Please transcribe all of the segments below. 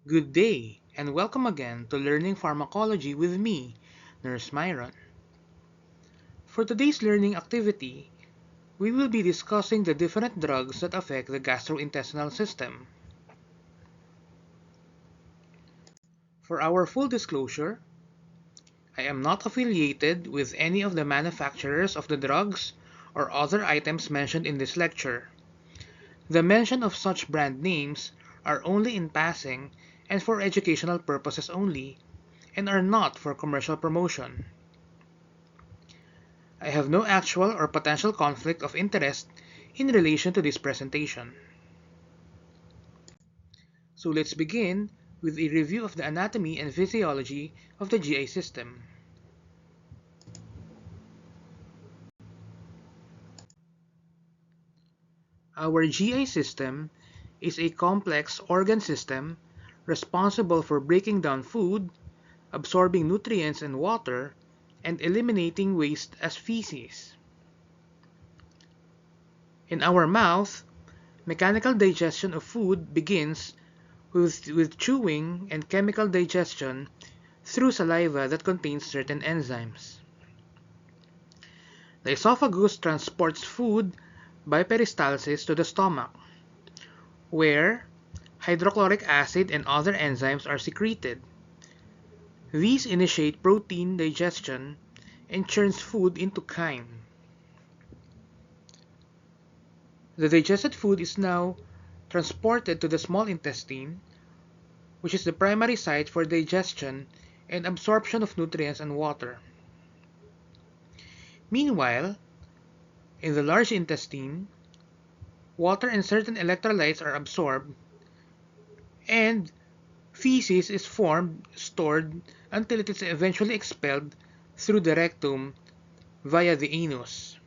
Good day, and welcome again to Learning Pharmacology with me, Nurse Myron. For today's learning activity, we will be discussing the different drugs that affect the gastrointestinal system. For our full disclosure, I am not affiliated with any of the manufacturers of the drugs or other items mentioned in this lecture. The mention of such brand names are only in passing and for educational purposes only, and are not for commercial promotion. I have no actual or potential conflict of interest in relation to this presentation. So let's begin with a review of the anatomy and physiology of the GI system. Our GI system is a complex organ system responsible for breaking down food, absorbing nutrients and water, and eliminating waste as feces. In our mouth, mechanical digestion of food begins with chewing and chemical digestion through saliva that contains certain enzymes. The esophagus transports food by peristalsis to the stomach, where hydrochloric acid and other enzymes are secreted. These initiate protein digestion and churns food into chyme. The digested food is now transported to the small intestine, which is the primary site for digestion and absorption of nutrients and water. Meanwhile, in the large intestine, water and certain electrolytes are absorbed, and feces is formed, stored, until it is eventually expelled through the rectum via the anus.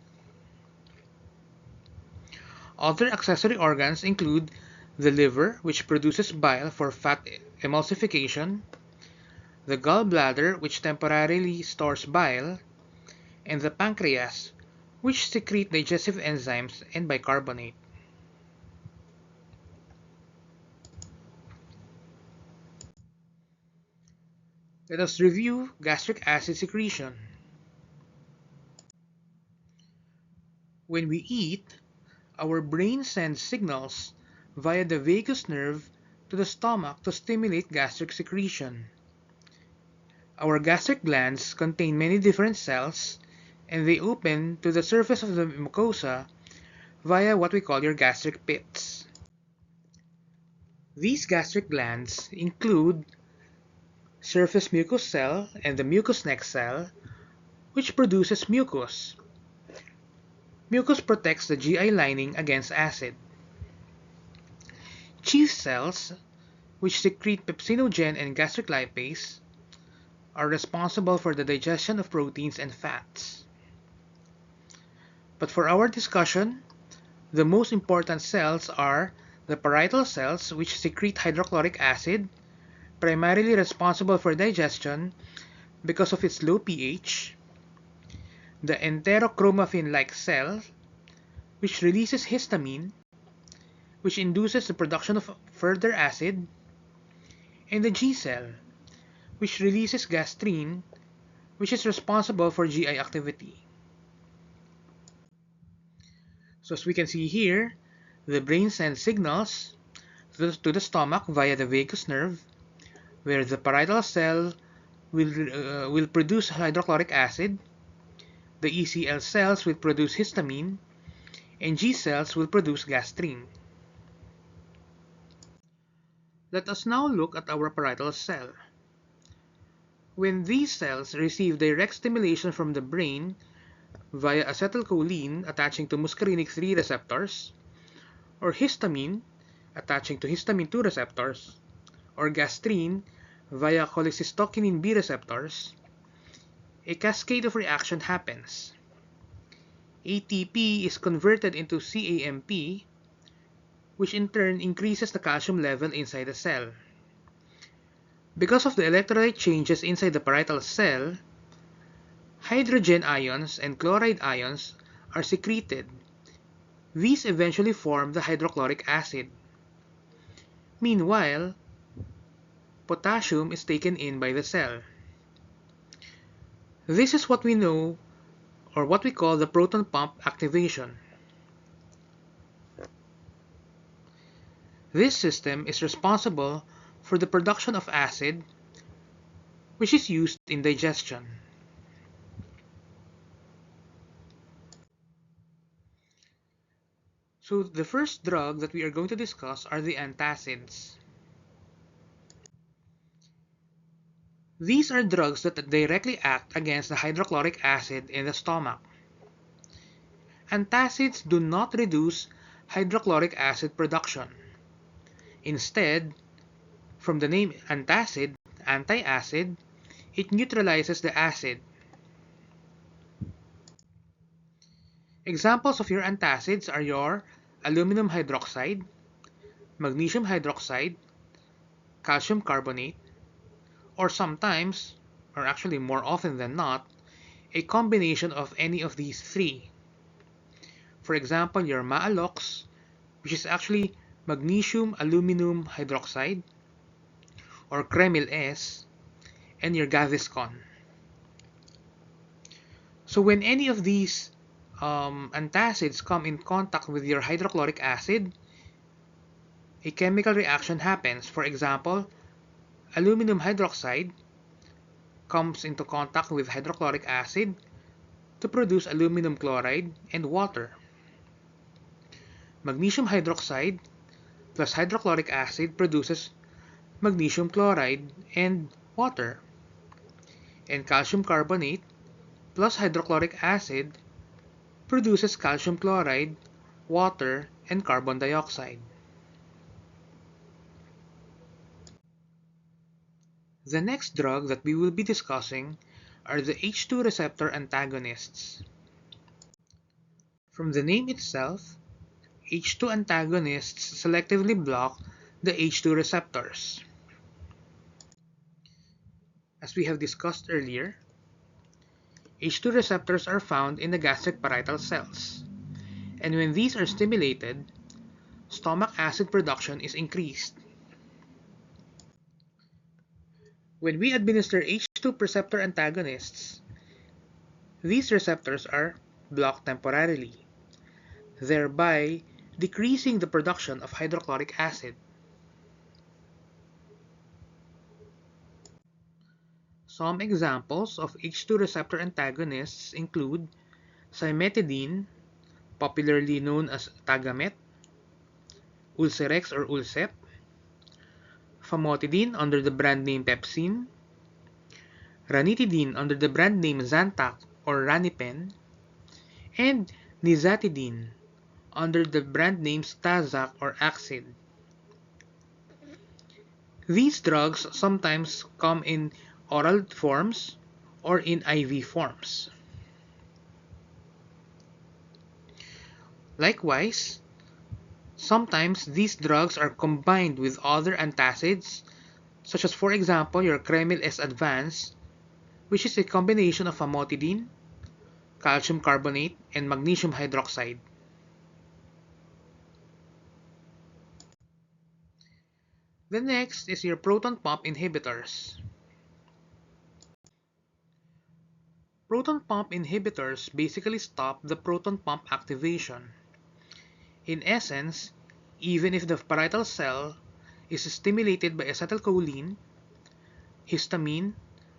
Other accessory organs include the liver, which produces bile for fat emulsification, the gallbladder, which temporarily stores bile, and the pancreas, which secrete digestive enzymes and bicarbonate. Let us review gastric acid secretion. When we eat, our brain sends signals via the vagus nerve to the stomach to stimulate gastric secretion. Our gastric glands contain many different cells, and they open to the surface of the mucosa via what we call your gastric pits. These gastric glands include surface mucous cell and the mucous neck cell, which produces mucus. Mucus protects the GI lining against acid. Chief cells, which secrete pepsinogen and gastric lipase, are responsible for the digestion of proteins and fats. But for our discussion, the most important cells are the parietal cells, which secrete hydrochloric acid, primarily responsible for digestion because of its low pH, the enterochromaffin-like cell, which releases histamine, which induces the production of further acid, and the G cell, which releases gastrin, which is responsible for GI activity. So as we can see here, the brain sends signals to the stomach via the vagus nerve, where the parietal cell will produce hydrochloric acid, the ECL cells will produce histamine, and G cells will produce gastrin. Let us now look at our parietal cell. When these cells receive direct stimulation from the brain via acetylcholine attaching to muscarinic 3 receptors, or histamine attaching to histamine 2 receptors, or gastrin via cholecystokinin B receptors, a cascade of reaction happens. ATP is converted into CAMP, which in turn increases the calcium level inside the cell. Because of the electrolyte changes inside the parietal cell, hydrogen ions and chloride ions are secreted. These eventually form the hydrochloric acid. Meanwhile, potassium is taken in by the cell. This is what we know, or what we call, the proton pump activation. This system is responsible for the production of acid, which is used in digestion. So the first drug that we are going to discuss are the antacids. These are drugs that directly act against the hydrochloric acid in the stomach. Antacids do not reduce hydrochloric acid production. Instead, from the name antacid, anti-acid, it neutralizes the acid. Examples of your antacids are your aluminum hydroxide, magnesium hydroxide, calcium carbonate, or sometimes, or actually more often than not, a combination of any of these three. For example, your Maalox, which is actually magnesium aluminum hydroxide, or Kremil S, and your Gaviscon. So when any of these antacids come in contact with your hydrochloric acid, a chemical reaction happens. For example, aluminum hydroxide comes into contact with hydrochloric acid to produce aluminum chloride and water. Magnesium hydroxide plus hydrochloric acid produces magnesium chloride and water. And calcium carbonate plus hydrochloric acid produces calcium chloride, water, and carbon dioxide. The next drug that we will be discussing are the H2 receptor antagonists. From the name itself, H2 antagonists selectively block the H2 receptors. As we have discussed earlier, H2 receptors are found in the gastric parietal cells, and when these are stimulated, stomach acid production is increased. When we administer H2 receptor antagonists, these receptors are blocked temporarily, thereby decreasing the production of hydrochloric acid. Some examples of H2 receptor antagonists include cimetidine, popularly known as Tagamet, Ulcerex or Ulcep, famotidine under the brand name Pepsin, ranitidine under the brand name Zantac or Ranipen, and nizatidine under the brand names Tazac or Axid. These drugs sometimes come in oral forms or in IV forms. Likewise, sometimes these drugs are combined with other antacids, such as for example your Kremil S Advance, which is a combination of famotidine, calcium carbonate, and magnesium hydroxide. The next is your proton pump inhibitors. Proton pump inhibitors basically stop the proton pump activation. In essence, even if the parietal cell is stimulated by acetylcholine, histamine,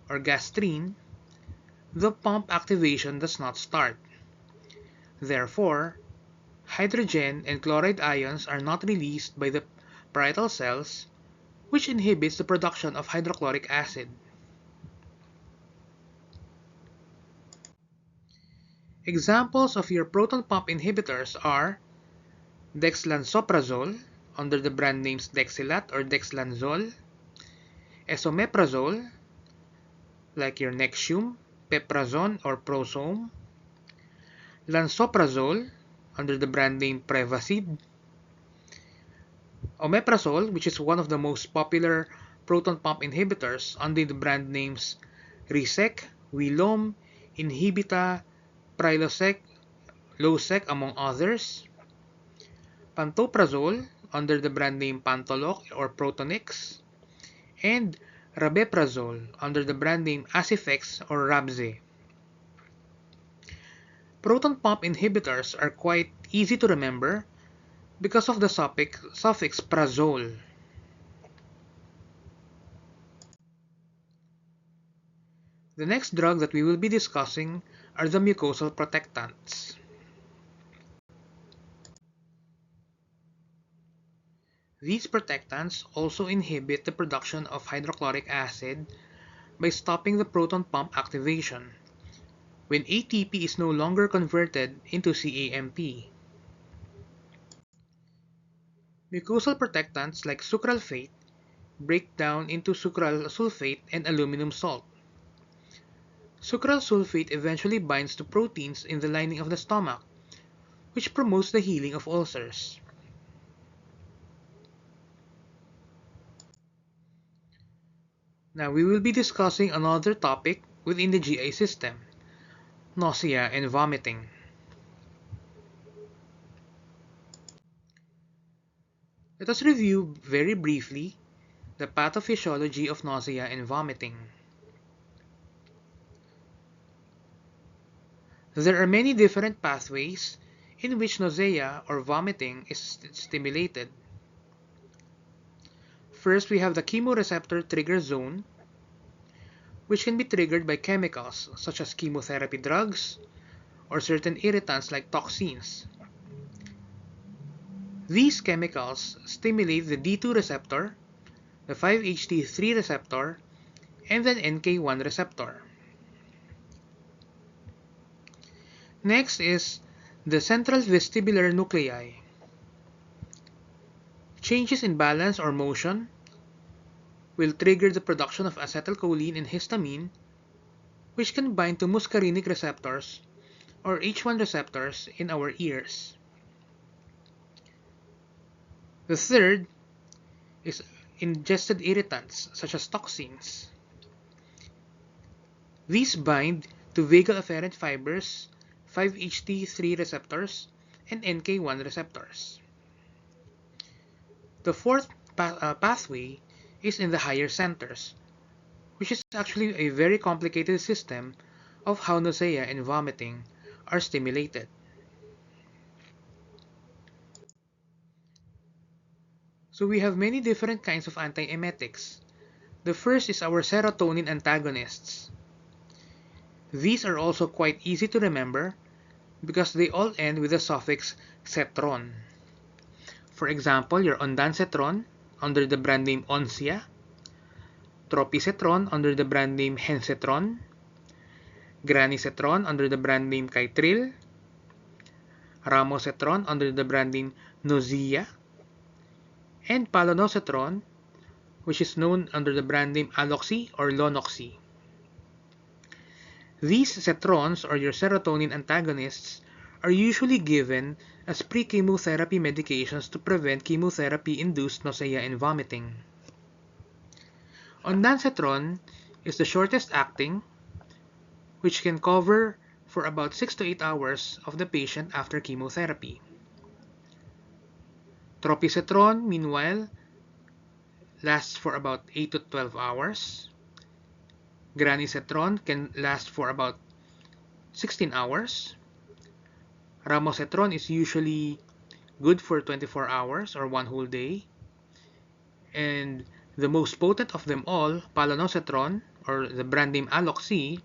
or gastrin, the pump activation does not start. Therefore, hydrogen and chloride ions are not released by the parietal cells, which inhibits the production of hydrochloric acid. Examples of your proton pump inhibitors are dexlansoprazole under the brand names Dexilat or Dexlansol, esomeprazole like your Nexium, Peprazone or Prosome, lansoprazole under the brand name Prevacid, omeprazole, which is one of the most popular proton pump inhibitors under the brand names Risec, Wilom, Inhibita, Prilosec, Losec, among others, pantoprazole under the brand name Pantoloc or Protonix, and rabeprazole under the brand name Acifex or Rabze. Proton pump inhibitors are quite easy to remember because of the suffix prazole. The next drug that we will be discussing are the mucosal protectants. These protectants also inhibit the production of hydrochloric acid by stopping the proton pump activation when ATP is no longer converted into CAMP. Mucosal protectants like sucralfate break down into sucral sulfate and aluminum salt. Sucral sulfate eventually binds to proteins in the lining of the stomach, which promotes the healing of ulcers. Now we will be discussing another topic within the GI system, nausea and vomiting. Let us review very briefly the pathophysiology of nausea and vomiting. There are many different pathways in which nausea or vomiting is stimulated. First, we have the chemoreceptor trigger zone, which can be triggered by chemicals such as chemotherapy drugs or certain irritants like toxins. These chemicals stimulate the D2 receptor, the 5-HT3 receptor, and the NK1 receptor. Next is the central vestibular nuclei. Changes in balance or motion will trigger the production of acetylcholine and histamine, which can bind to muscarinic receptors or H1 receptors in our ears. The third is ingested irritants such as toxins. These bind to vagal afferent fibers, 5-HT3 receptors, and NK1 receptors. The fourth pathway is in the higher centers, which is actually a very complicated system of how nausea and vomiting are stimulated. So we have many different kinds of antiemetics. The first is our serotonin antagonists. These are also quite easy to remember because they all end with the suffix cetron. For example, your ondansetron under the brand name Oncia, tropisetron under the brand name Hensetron, granisetron under the brand name Kytril, ramosetron under the brand name Nozia, and palonosetron, which is known under the brand name Aloxi or Lonoxi. These cetrons, or your serotonin antagonists, are usually given as pre-chemotherapy medications to prevent chemotherapy-induced nausea and vomiting. Ondansetron is the shortest acting, which can cover for about 6 to 8 hours of the patient after chemotherapy. Tropisetron, meanwhile, lasts for about 8 to 12 hours. Granisetron can last for about 16 hours. Ramosetron is usually good for 24 hours or one whole day. And the most potent of them all, palonosetron, or the brand name Aloxi,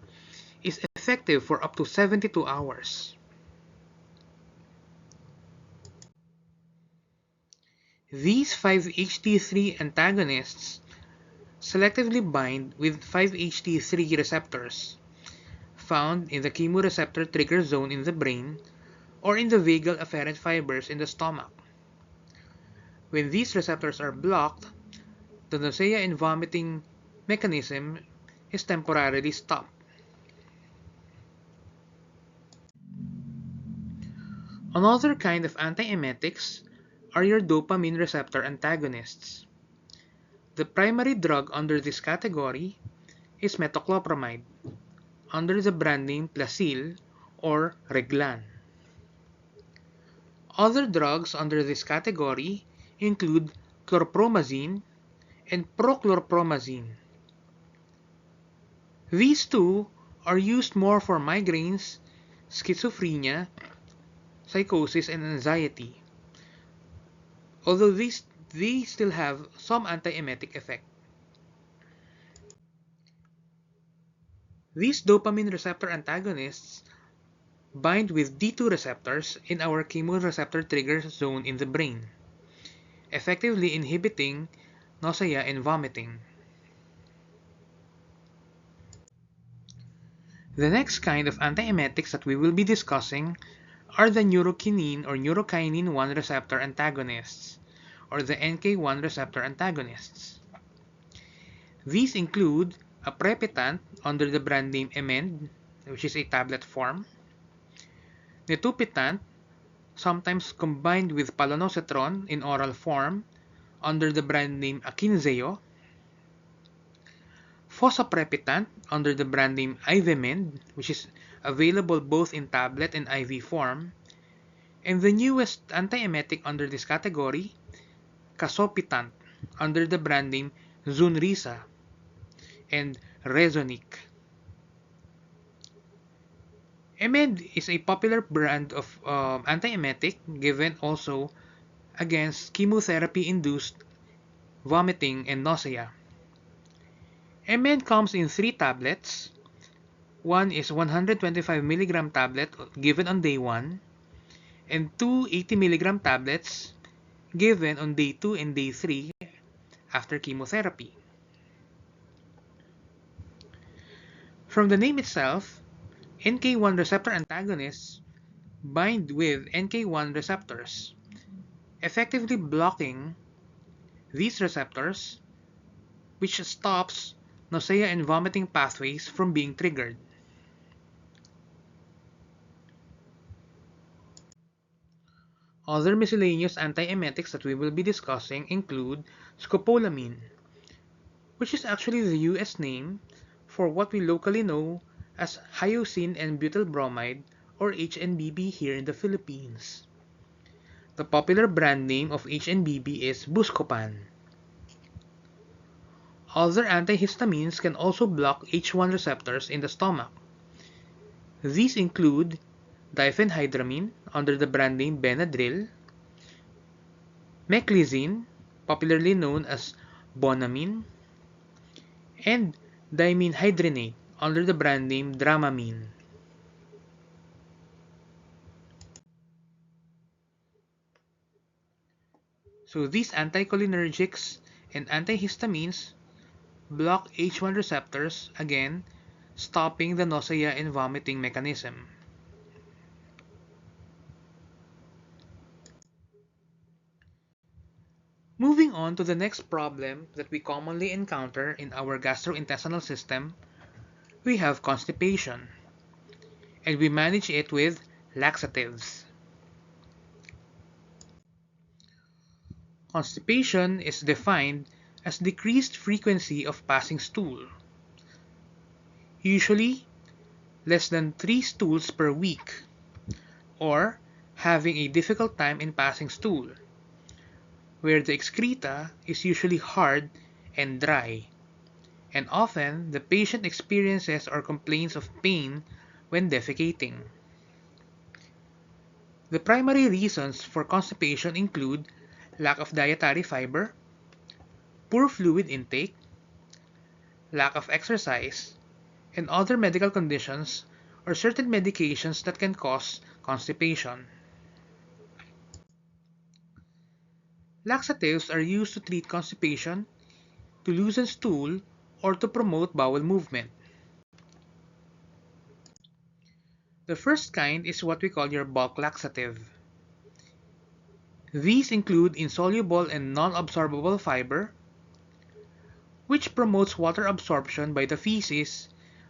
is effective for up to 72 hours. These 5-HT3 antagonists selectively bind with 5-HT3 receptors found in the chemoreceptor trigger zone in the brain or in the vagal afferent fibers in the stomach. When these receptors are blocked, the nausea and vomiting mechanism is temporarily stopped. Another kind of antiemetics are your dopamine receptor antagonists. The primary drug under this category is metoclopramide, under the brand name Plasil or Reglan. Other drugs under this category include chlorpromazine and prochlorpromazine. These two are used more for migraines, schizophrenia, psychosis, and anxiety, although these still have some antiemetic effect. These dopamine receptor antagonists bind with D2 receptors in our chemoreceptor trigger zone in the brain, effectively inhibiting nausea and vomiting. The next kind of antiemetics that we will be discussing are the neurokinin or neurokinin 1 receptor antagonists, or the NK1 receptor antagonists. These include aprepitant under the brand name Emend, which is a tablet form, nitupitant, sometimes combined with palonosetron in oral form under the brand name Akinzeo, fosaprepitant under the brand name Ivemend, which is available both in tablet and IV form, and the newest antiemetic under this category, casopitant under the brand name Zunrisa and Rezonic. Emend is a popular brand of antiemetic given also against chemotherapy-induced vomiting and nausea. Emend comes in 3 tablets. One is 125 mg tablet given on day 1, and two 80 mg tablets given on day 2 and day 3 after chemotherapy. From the name itself, NK1 receptor antagonists bind with NK1 receptors, effectively blocking these receptors, which stops nausea and vomiting pathways from being triggered. Other miscellaneous antiemetics that we will be discussing include scopolamine, which is actually the US name for what we locally know as hyoscine and butyl bromide, or HNBB here in the Philippines. The popular brand name of HNBB is Buscopan. Other antihistamines can also block H1 receptors in the stomach. These include diphenhydramine under the brand name Benadryl, meclizine, popularly known as Bonamine, and dimenhydrinate under the brand name Dramamine. So these anticholinergics and antihistamines block H1 receptors, again, stopping the nausea and vomiting mechanism. Moving on to the next problem that we commonly encounter in our gastrointestinal system, we have constipation, and we manage it with laxatives. Constipation is defined as decreased frequency of passing stool, usually less than 3 stools per week, or having a difficult time in passing stool, where the excreta is usually hard and dry, and often the patient experiences or complains of pain when defecating. The primary reasons for constipation include lack of dietary fiber, poor fluid intake, lack of exercise, and other medical conditions or certain medications that can cause constipation. Laxatives are used to treat constipation, to loosen stool, or to promote bowel movement. The first kind is what we call your bulk laxative. These include insoluble and non-absorbable fiber, which promotes water absorption by the feces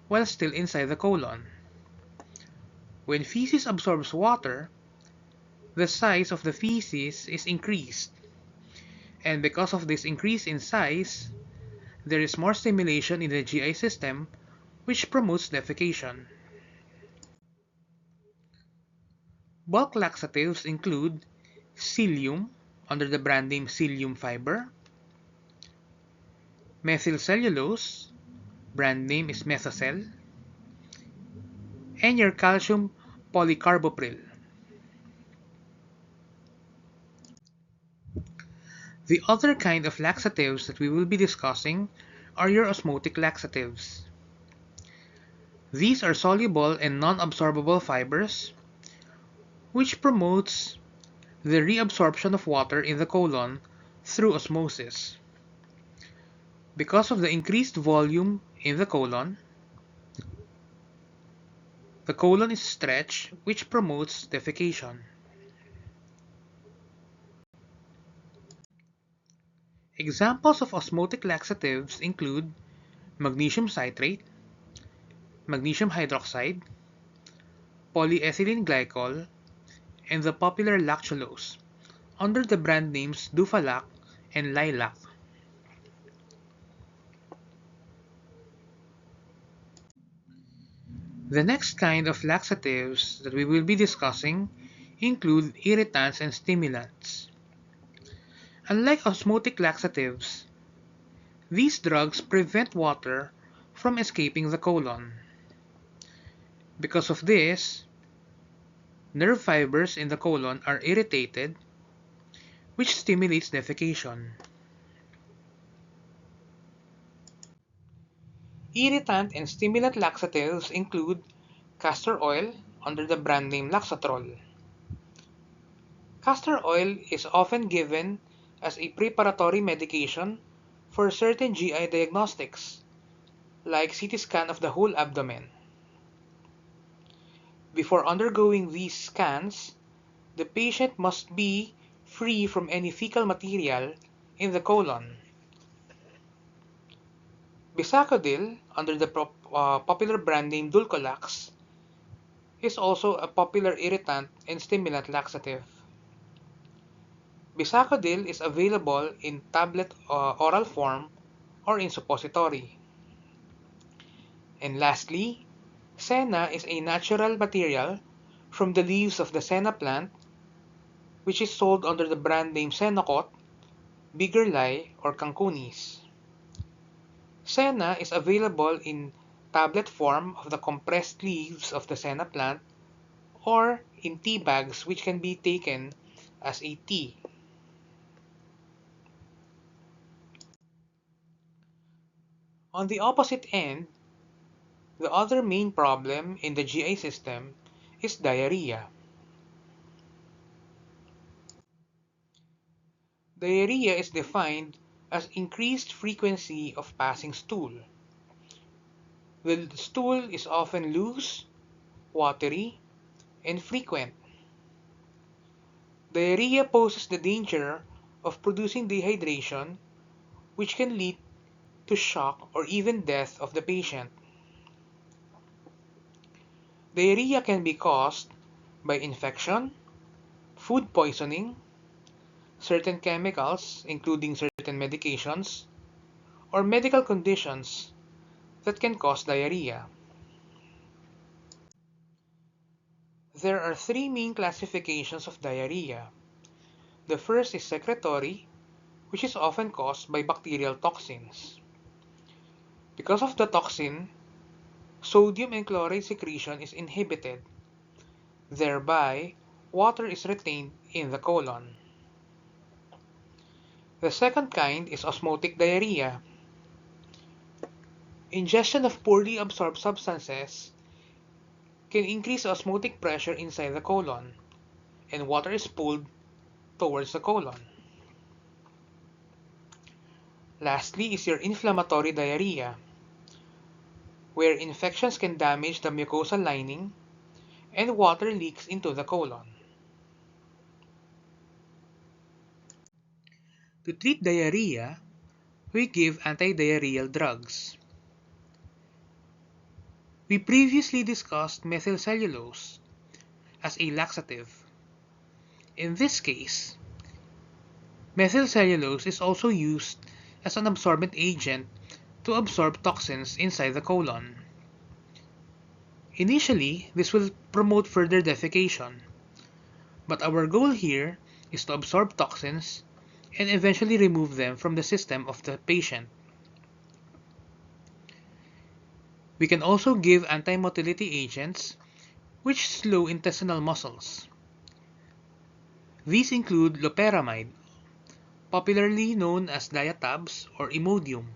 while still inside the colon. When feces absorbs water, the size of the feces is increased, and because of this increase in size, there is more stimulation in the GI system, which promotes defecation. Bulk laxatives include psyllium under the brand name Psyllium Fiber, methylcellulose, brand name is Methocel, and your calcium polycarbopril. The other kind of laxatives that we will be discussing are your osmotic laxatives. These are soluble and non-absorbable fibers, which promotes the reabsorption of water in the colon through osmosis. Because of the increased volume in the colon is stretched, which promotes defecation. Examples of osmotic laxatives include magnesium citrate, magnesium hydroxide, polyethylene glycol, and the popular lactulose, under the brand names Dufalac and Lilac. The next kind of laxatives that we will be discussing include irritants and stimulants. Unlike osmotic laxatives, these drugs prevent water from escaping the colon. Because of this, nerve fibers in the colon are irritated, which stimulates defecation. Irritant and stimulant laxatives include castor oil under the brand name Laxatrol. Castor oil is often given as a preparatory medication for certain GI diagnostics, like CT scan of the whole abdomen. Before undergoing these scans, the patient must be free from any fecal material in the colon. Bisacodyl, under the popular brand name Dulcolax, is also a popular irritant and stimulant laxative. Bisacodyl is available in tablet oral form or in suppository. And lastly, senna is a natural material from the leaves of the senna plant, which is sold under the brand name Senocot, Bigerlai, or Cancunis. Senna is available in tablet form of the compressed leaves of the senna plant or in tea bags, which can be taken as a tea. On the opposite end, the other main problem in the GI system is diarrhea. Diarrhea is defined as increased frequency of passing stool. The stool is often loose, watery, and frequent. Diarrhea poses the danger of producing dehydration, which can lead to shock or even death of the patient. Diarrhea can be caused by infection, food poisoning, certain chemicals, including certain medications, or medical conditions that can cause diarrhea. There are three main classifications of diarrhea. The first is secretory, which is often caused by bacterial toxins. Because of the toxin, sodium and chloride secretion is inhibited. Thereby, water is retained in the colon. The second kind is osmotic diarrhea. Ingestion of poorly absorbed substances can increase osmotic pressure inside the colon, and water is pulled towards the colon. Lastly is your inflammatory diarrhea, where infections can damage the mucosal lining and water leaks into the colon. To treat diarrhea, we give antidiarrheal drugs. We previously discussed methylcellulose as a laxative. In this case, methylcellulose is also used as an absorbent agent to absorb toxins inside the colon. Initially, this will promote further defecation, but our goal here is to absorb toxins and eventually remove them from the system of the patient. We can also give anti-motility agents which slow intestinal muscles. These include loperamide, popularly known as Diatabs or Imodium.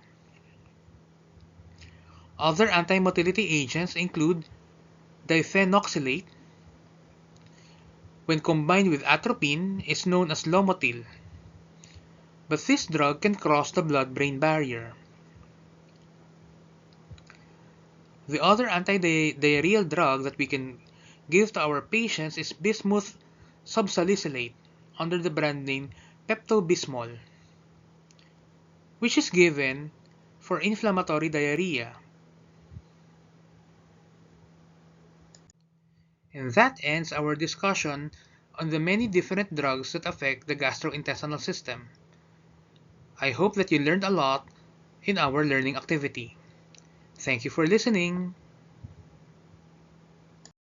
Other anti-motility agents include difenoxylate, when combined with atropine, is known as Lomotil, but this drug can cross the blood-brain barrier. The other anti-diarrheal drug that we can give to our patients is bismuth subsalicylate under the brand name Pepto-Bismol, which is given for inflammatory diarrhea. And that ends our discussion on the many different drugs that affect the gastrointestinal system. I hope that you learned a lot in our learning activity. Thank you for listening.